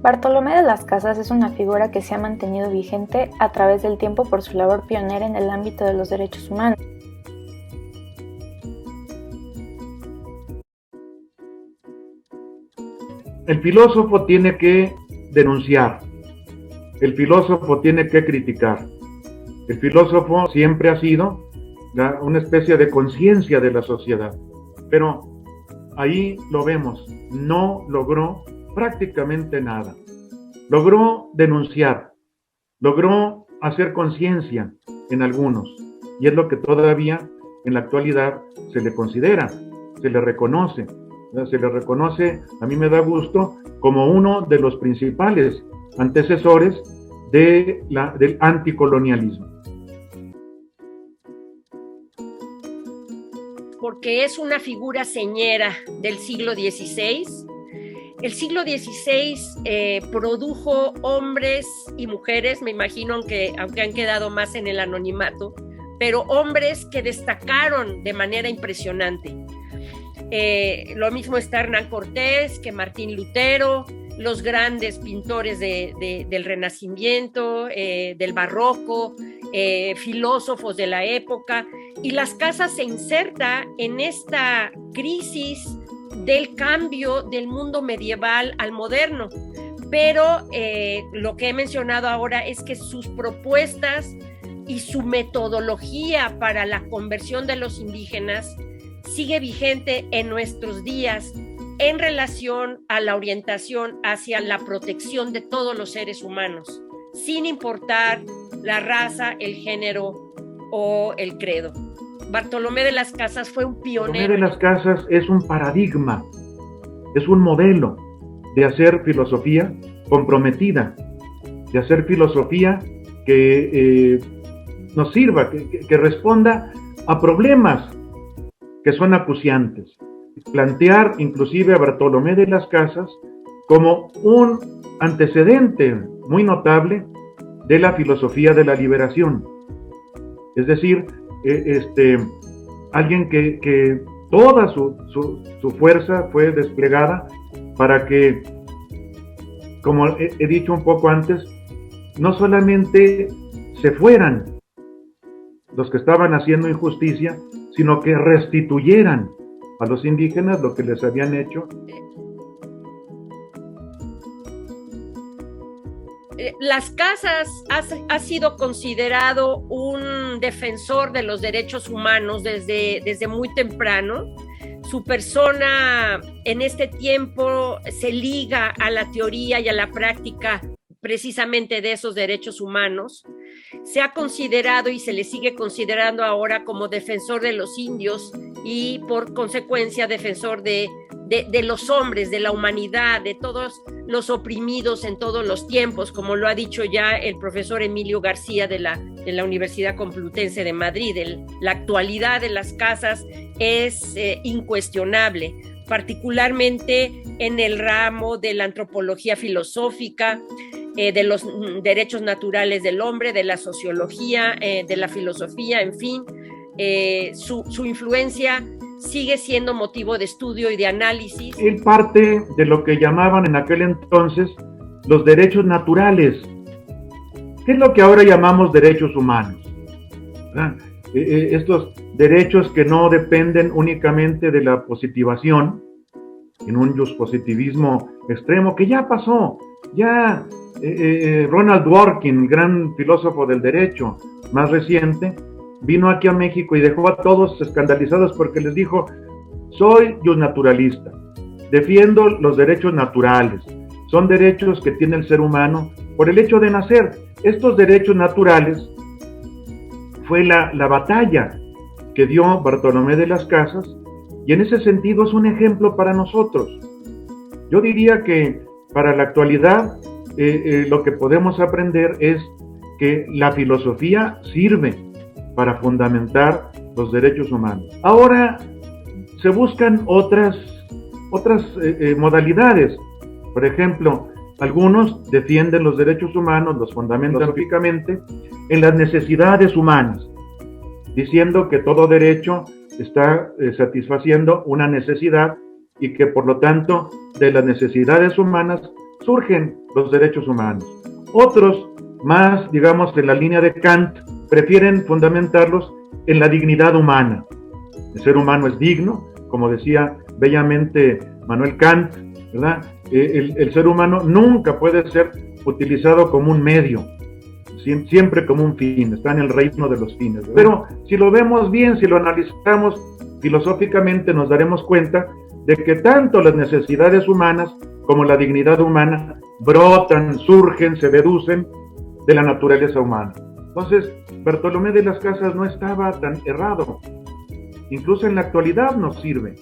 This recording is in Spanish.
Bartolomé de las Casas es una figura que se ha mantenido vigente a través del tiempo por su labor pionera en el ámbito de los derechos humanos. El filósofo tiene que denunciar, el filósofo tiene que criticar. El filósofo siempre ha sido una especie de conciencia de la sociedad, pero ahí lo vemos, no logró prácticamente nada. Logró denunciar, logró hacer conciencia en algunos, y es lo que todavía en la actualidad se le considera, se le reconoce. A mí me da gusto, como uno de los principales antecesores del anticolonialismo. Porque es una figura señera del siglo XVI. El siglo XVI produjo hombres y mujeres, me imagino, aunque han quedado más en el anonimato, pero hombres que destacaron de manera impresionante. Lo mismo está Hernán Cortés que Martín Lutero, los grandes pintores del Renacimiento, del Barroco, filósofos de la época, y Las Casas se inserta en esta crisis del cambio del mundo medieval al moderno, pero lo que he mencionado ahora es que sus propuestas y su metodología para la conversión de los indígenas sigue vigente en nuestros días en relación a la orientación hacia la protección de todos los seres humanos, sin importar la raza, el género o el credo. Bartolomé de las Casas fue un pionero. Bartolomé de las Casas es un paradigma, es un modelo de hacer filosofía comprometida, de hacer filosofía que nos sirva, que responda a problemas que son acuciantes. Plantear inclusive a Bartolomé de las Casas como un antecedente muy notable de la filosofía de la liberación. Es decir, alguien que toda su fuerza fue desplegada para que, como he dicho un poco antes, no solamente se fueran los que estaban haciendo injusticia, sino que restituyeran a los indígenas lo que les habían hecho. Las Casas ha sido considerado un defensor de los derechos humanos desde muy temprano. Su persona en este tiempo se liga a la teoría y a la práctica precisamente de esos derechos humanos. Se ha considerado y se le sigue considerando ahora como defensor de los indios y por consecuencia defensor de los hombres, de la humanidad, de todos los oprimidos en todos los tiempos, como lo ha dicho ya el profesor Emilio García de la Universidad Complutense de Madrid. La actualidad de Las Casas es incuestionable, particularmente en el ramo de la antropología filosófica, de los derechos naturales del hombre, de la sociología, de la filosofía, en fin. Su influencia sigue siendo motivo de estudio y de análisis. Él parte de lo que llamaban en aquel entonces los derechos naturales. ¿Qué es lo que ahora llamamos derechos humanos? Estos derechos que no dependen únicamente de la positivación, en un positivismo extremo que ya pasó. Ya Ronald Dworkin, gran filósofo del derecho más reciente, vino aquí a México y dejó a todos escandalizados porque les dijo: soy naturalista, defiendo los derechos naturales, son derechos que tiene el ser humano por el hecho de nacer. Estos derechos naturales fue la batalla que dio Bartolomé de las Casas, y en ese sentido es un ejemplo para nosotros. Yo diría que para la actualidad lo que podemos aprender es que la filosofía sirve para fundamentar los derechos humanos. Ahora se buscan otras modalidades. Por ejemplo, algunos defienden los derechos humanos, los fundamentan filosóficamente en las necesidades humanas, diciendo que todo derecho está satisfaciendo una necesidad y que por lo tanto de las necesidades humanas surgen los derechos humanos. Otros, más, digamos, en la línea de Kant, prefieren fundamentarlos en la dignidad humana. El ser humano es digno, como decía bellamente Manuel Kant, ¿verdad? El ser humano nunca puede ser utilizado como un medio, siempre como un fin, está en el reino de los fines, ¿verdad? Pero si lo vemos bien, si lo analizamos filosóficamente, nos daremos cuenta de que tanto las necesidades humanas como la dignidad humana brotan, surgen, se deducen de la naturaleza humana. Entonces, Bartolomé de las Casas no estaba tan errado. Incluso en la actualidad nos sirve.